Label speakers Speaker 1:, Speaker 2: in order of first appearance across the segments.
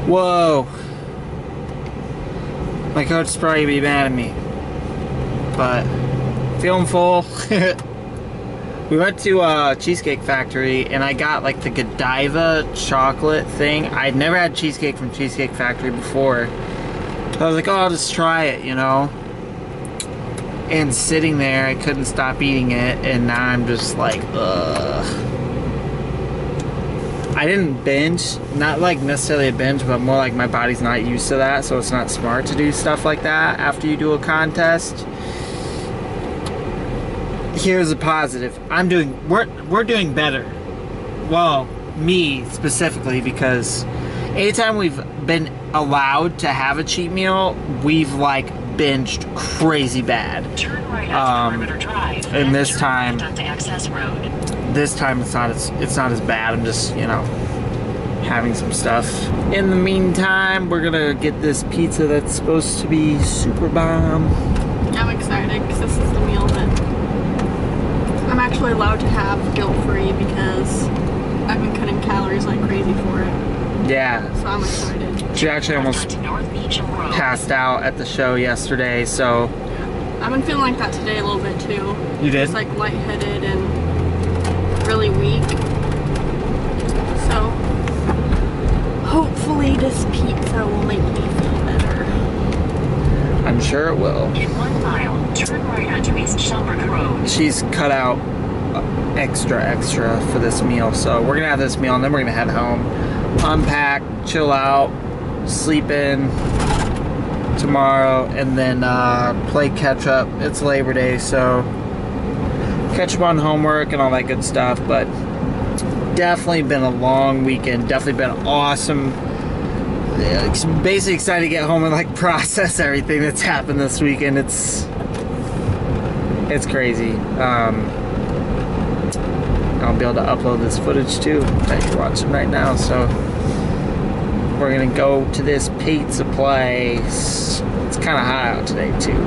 Speaker 1: Whoa. My coach is probably gonna be mad at me. But feeling full. We went to Cheesecake Factory and I got like the Godiva chocolate thing. I'd never had cheesecake from Cheesecake Factory before. So I was like, oh, I'll just try it, you know? And sitting there, I couldn't stop eating it, and now I'm just like, ugh. I didn't binge, not like necessarily a binge, but more like my body's not used to that, so it's not smart to do stuff like that after you do a contest. Here's a positive. We're doing better. Well, me specifically, because anytime we've been allowed to have a cheat meal, we've like binged crazy bad.
Speaker 2: Turn right onto Perimeter Drive,
Speaker 1: and this
Speaker 2: turn
Speaker 1: time,
Speaker 2: left onto Access Road.
Speaker 1: this time it's not as bad. I'm just, you know, having some stuff. In the meantime, we're gonna get this pizza that's supposed to be super bomb.
Speaker 3: I'm excited because this is the meal that I'm actually allowed to have guilt-free because I've been cutting calories like crazy for it.
Speaker 1: Yeah.
Speaker 3: So I'm excited.
Speaker 1: She actually almost passed out at the show yesterday, so.
Speaker 3: I've been feeling like that today a little bit too.
Speaker 1: You did?
Speaker 3: Just like lightheaded and really weak. So hopefully this pizza will make me feel better.
Speaker 1: I'm sure it will.
Speaker 2: In 1 mile, turn right onto East Shelburne Road.
Speaker 1: She's cut out extra for this meal, so we're gonna have this meal and then we're gonna head home, unpack, chill out, sleep in tomorrow, and then play catch up. It's Labor Day, so catch up on homework and all that good stuff. But definitely been a long weekend, definitely been awesome. Basically excited to get home and like process everything that's happened this weekend. It's crazy. I'll be able to upload this footage too that you're watching right now. So we're gonna go to this pizza place. It's kind of hot out today too,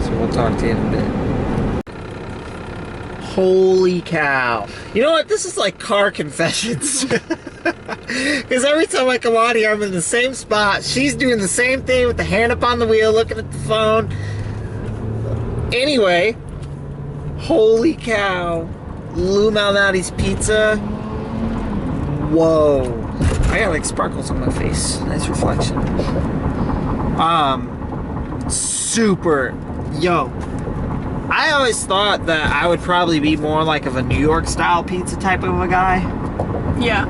Speaker 1: so we'll talk to you in a bit. Holy cow. You know what? This is like car confessions. Because every time I come on here, I'm in the same spot. She's doing the same thing with the hand up on the wheel, looking at the phone. Anyway, holy cow. Lou Malnati's Pizza. Whoa. I got like sparkles on my face. Nice reflection. Super. Yo. I always thought that I would probably be more like of a New York style pizza type of a guy.
Speaker 3: Yeah.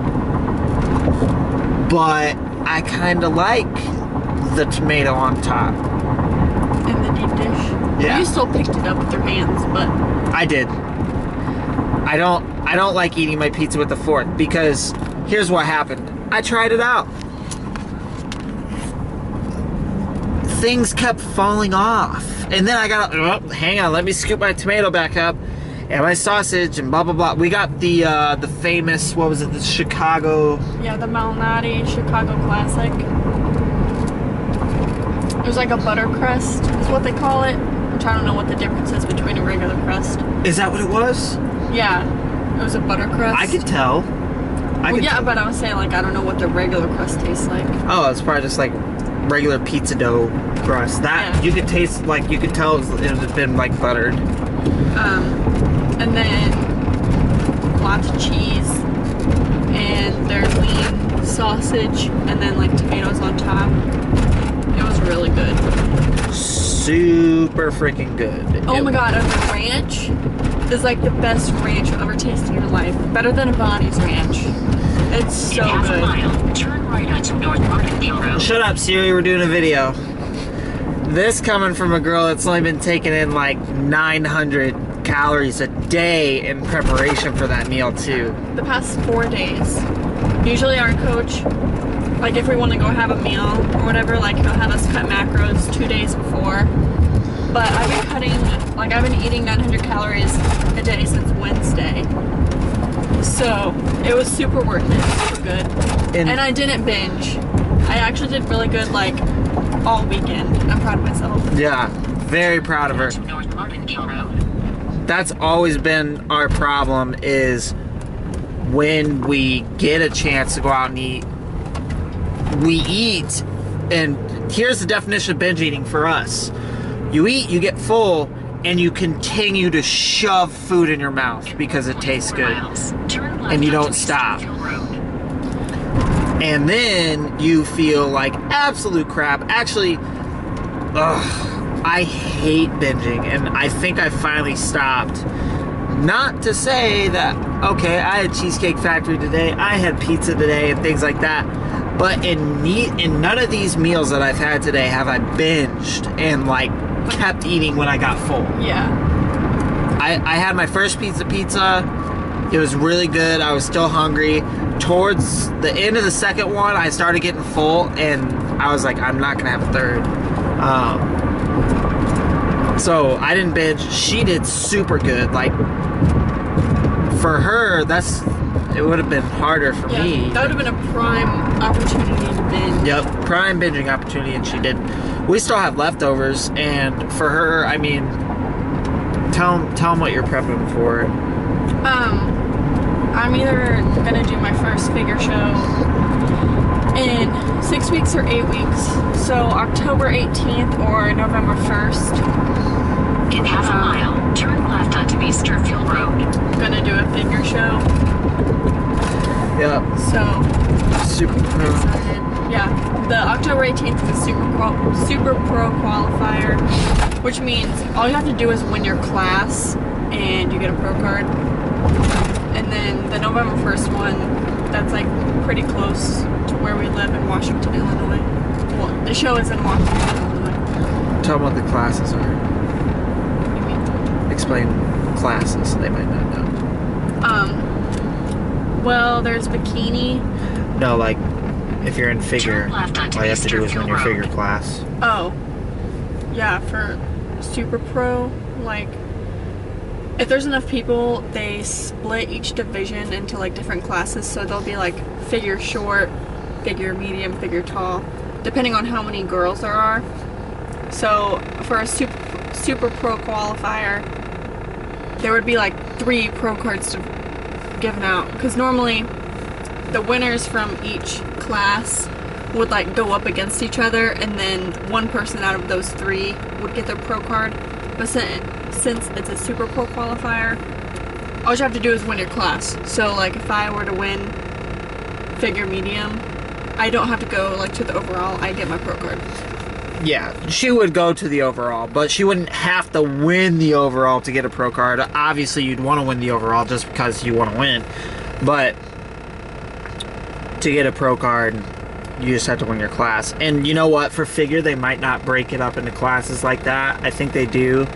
Speaker 1: But I kind of like the tomato on top.
Speaker 3: In the deep dish.
Speaker 1: Yeah.
Speaker 3: You still picked it up with your hands, but
Speaker 1: I did. I don't like eating my pizza with a fork because here's what happened. I tried it out. Things kept falling off. And then I got, oh, hang on, let me scoop my tomato back up. And my sausage and blah, blah, blah. We got the famous, what was it, the Chicago.
Speaker 3: yeah, the Malnati Chicago Classic. It was like a butter crust, is what they call it. Which I don't know what the difference is between a regular crust.
Speaker 1: Is that what it was?
Speaker 3: Yeah, it was a butter crust.
Speaker 1: I could tell.
Speaker 3: But I was saying, like, I don't know what the regular crust tastes like.
Speaker 1: Oh, it's probably just like regular pizza dough crust. That, yeah. You could taste, like, you could tell it had been, like, buttered.
Speaker 3: And then lots of cheese and their lean sausage and then, like, tomatoes on top. It was really good.
Speaker 1: Super freaking good.
Speaker 3: Oh my god, and the ranch is like the best ranch you'll ever taste in your life. Better than Bonnie's ranch. It's so good.
Speaker 2: Mile, turn right onto North Martindale Road.
Speaker 1: Shut up, Siri, we're doing a video. This coming from a girl that's only been taking in like 900 calories a day in preparation for that meal too.
Speaker 3: The past 4 days. Usually our coach, like if we want to go have a meal or whatever, like he'll have us cut macros 2 days before. But I've been cutting, like I've been eating 900 calories a day since Wednesday. So it was super worth it, super good. And I didn't binge. I actually did really good like all weekend. I'm proud of myself.
Speaker 1: Yeah, very proud of her.
Speaker 2: North Martindale Road.
Speaker 1: That's always been our problem, is when we get a chance to go out and eat, we eat, and here's the definition of binge eating for us. You eat, you get full, and you continue to shove food in your mouth because it tastes good. And you don't stop. And then you feel like absolute crap. Actually, I hate binging, and I think I finally stopped. Not to say that, okay, I had Cheesecake Factory today, I had pizza today, and things like that. But in none of these meals that I've had today have I binged and like kept eating when I got full.
Speaker 3: Yeah.
Speaker 1: I had my first pizza. It was really good. I was still hungry. Towards the end of the second one, I started getting full, and I was like, I'm not gonna have a third. So I didn't binge. She did super good. Like, for her, it would have been harder for me.
Speaker 3: That would have been a prime opportunity to binge.
Speaker 1: Yep, prime binging opportunity, and she did. We still have leftovers, and for her, I mean, tell them what you're prepping for.
Speaker 3: I'm either gonna do my first figure show in 6 weeks or 8 weeks. So October 18th or November 1st.
Speaker 2: In half a mile, turn left onto East Deerfield Road.
Speaker 3: Gonna do a figure show.
Speaker 1: Yep.
Speaker 3: So
Speaker 1: Super
Speaker 3: excited. Yeah, the October 18th is a super pro qualifier, which means all you have to do is win your class and you get a pro card. And then the November 1st one, that's like pretty close to where we live in Washington, Illinois. Well, the show is in Washington, Illinois.
Speaker 1: Tell them what the classes are.
Speaker 3: What do you mean?
Speaker 1: Explain classes. They might not know.
Speaker 3: Well, there's bikini.
Speaker 1: No, like, if you're in figure,
Speaker 2: Turn left onto
Speaker 1: all you have to do is win your
Speaker 2: Deerfield
Speaker 1: figure class.
Speaker 3: Oh, yeah, for super pro, like, if there's enough people, they split each division into like different classes. So there'll be like figure short, figure medium, figure tall, depending on how many girls there are. So for a super pro qualifier, there would be like 3 pro cards given out, because normally the winners from each class would like go up against each other, and then one person out of those 3 would get their pro card. But since it's a super pro qualifier, all you have to do is win your class. So like if I were to win figure medium, I don't have to go like to the overall, I get my pro card.
Speaker 1: Yeah, she would go to the overall, but she wouldn't have to win the overall to get a pro card. Obviously, you'd want to win the overall just because you want to win. But to get a pro card, you just have to win your class. And you know what? For figure, they might not break it up into classes like that. I think they do.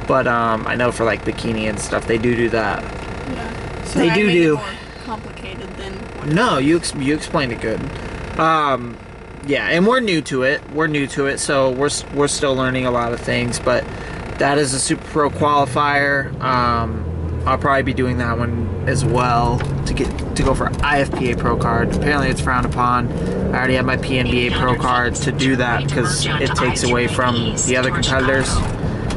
Speaker 1: But I know for like bikini and stuff, they do that.
Speaker 3: Yeah. So
Speaker 1: They
Speaker 3: I
Speaker 1: do
Speaker 3: made
Speaker 1: do.
Speaker 3: it more complicated than what
Speaker 1: No, you explained it good. Yeah, and we're new to it. So we're still learning a lot of things. But that is a super pro qualifier. I'll probably be doing that one as well to go for IFPA pro card. Apparently, it's frowned upon. I already have my PNBA pro card to do that because it takes away from the other competitors.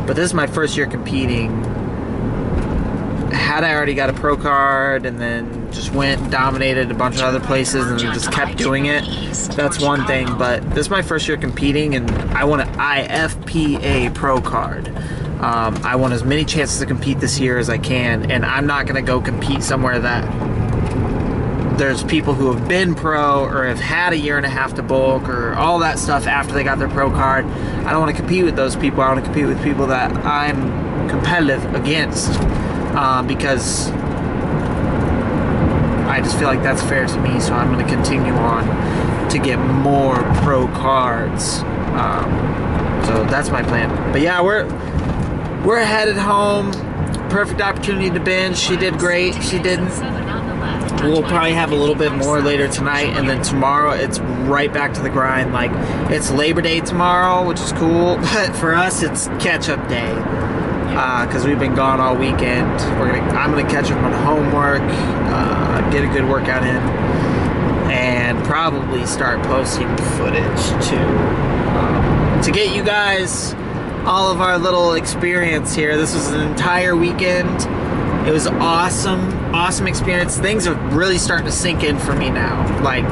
Speaker 1: But this is my first year competing. Had I already got a pro card and then just went and dominated a bunch of other places and just kept doing it, that's one thing. But this is my first year competing, and I want an IFPA pro card. I want as many chances to compete this year as I can, and I'm not going to go compete somewhere that there's people who have been pro or have had a year and a half to bulk or all that stuff after they got their pro card. I don't want to compete with those people. I want to compete with people that I'm competitive against, because I just feel like that's fair to me. So I'm going to continue on to get more pro cards. So that's my plan. But yeah, we're headed home. Perfect opportunity to binge. She did great. She didn't. We'll probably have a little bit more later tonight, and then tomorrow it's right back to the grind. Like, it's Labor Day tomorrow, which is cool, but for us it's catch-up day, because we've been gone all weekend. I'm gonna catch up on homework, get a good workout in, and probably start posting footage to get you guys all of our little experience here. This was an entire weekend. It was awesome experience. Things are really starting to sink in for me now. Like,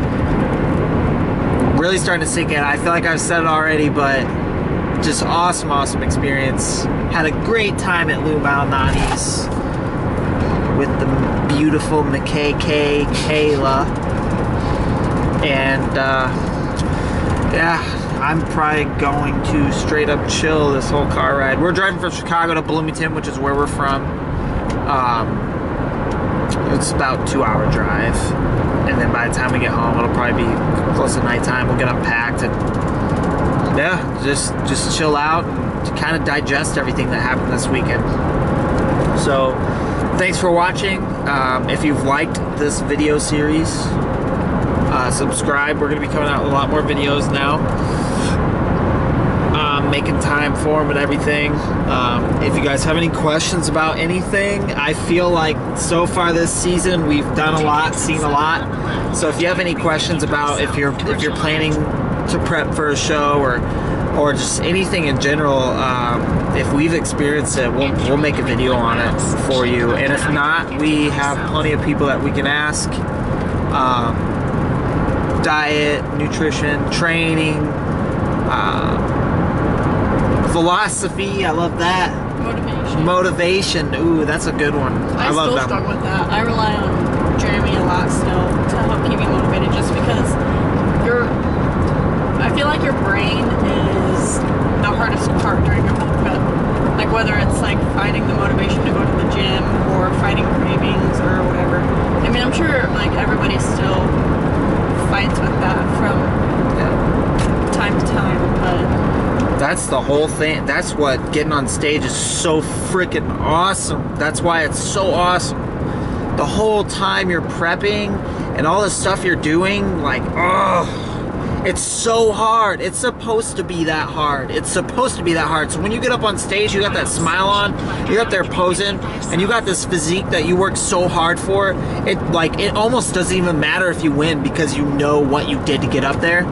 Speaker 1: really starting to sink in. I feel like I've said it already, but just awesome experience. Had a great time at Lou Malnati's with the beautiful McKay Kayla. And yeah, I'm probably going to straight up chill this whole car ride. We're driving from Chicago to Bloomington, which is where we're from. It's about a 2-hour drive, and then by the time we get home, it'll probably be close to nighttime. We'll get unpacked and yeah, just chill out and kind of digest everything that happened this weekend. So thanks for watching. If you've liked this video series, subscribe. We're going to be coming out with a lot more videos now. Making time for them and everything. If you guys have any questions about anything, I feel like so far this season we've done a lot, seen a lot. So if you have any questions about if you're planning to prep for a show or just anything in general, if we've experienced it, we'll make a video on it for you. And if not, we have plenty of people that we can ask. Diet, nutrition, training, philosophy, I love that. Motivation, ooh, that's a good one. I love that. I still
Speaker 3: struggle with that. I rely on Jeremy a lot still to help keep me motivated, just because I feel like your brain is the hardest part during your whole prep. Like whether it's like finding the motivation to go to the gym or fighting cravings or whatever. I mean, I'm sure like everybody still fights with that from time to time, but
Speaker 1: that's the whole thing. That's what getting on stage is so freaking awesome. That's why it's so awesome. The whole time you're prepping and all the stuff you're doing, like, oh, it's so hard. It's supposed to be that hard. It's supposed to be that hard. So when you get up on stage, you got that smile on, you're up there posing, and you got this physique that you worked so hard for. It almost doesn't even matter if you win, because you know what you did to get up there.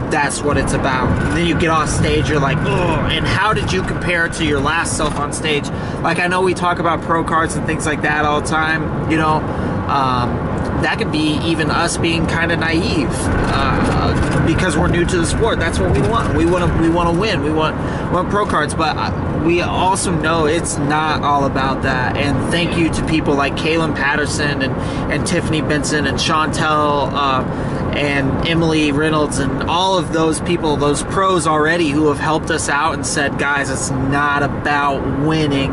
Speaker 1: That's what it's about. And then you get off stage, you're like, oh, and how did you compare to your last self on stage? Like, I know we talk about pro cards and things like that all the time, you know. That could be even us being kind of naive because we're new to the sport. That's what we want. We want to win. We want pro cards, but we also know it's not all about that. And thank you to people like Kaylin Patterson and Tiffany Benson and Chantel and Emily Reynolds and all of those people, those pros already, who have helped us out and said, guys, it's not about winning.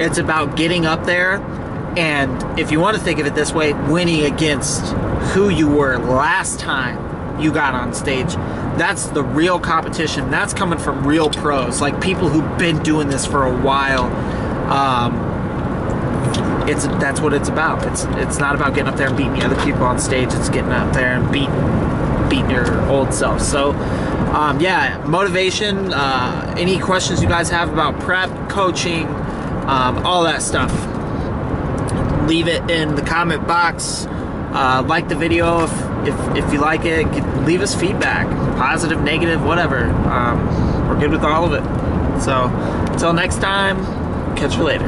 Speaker 1: It's about getting up there. And if you want to think of it this way, winning against who you were last time you got on stage. That's the real competition. That's coming from real pros, like people who've been doing this for a while. That's what it's about. It's not about getting up there and beating the other people on stage. It's getting up there and beating your old self. So yeah, motivation. Any questions you guys have about prep, coaching, all that stuff, leave it in the comment box. Like the video if you like it. Leave us feedback, positive, negative, whatever. We're good with all of it. So until next time, catch you later.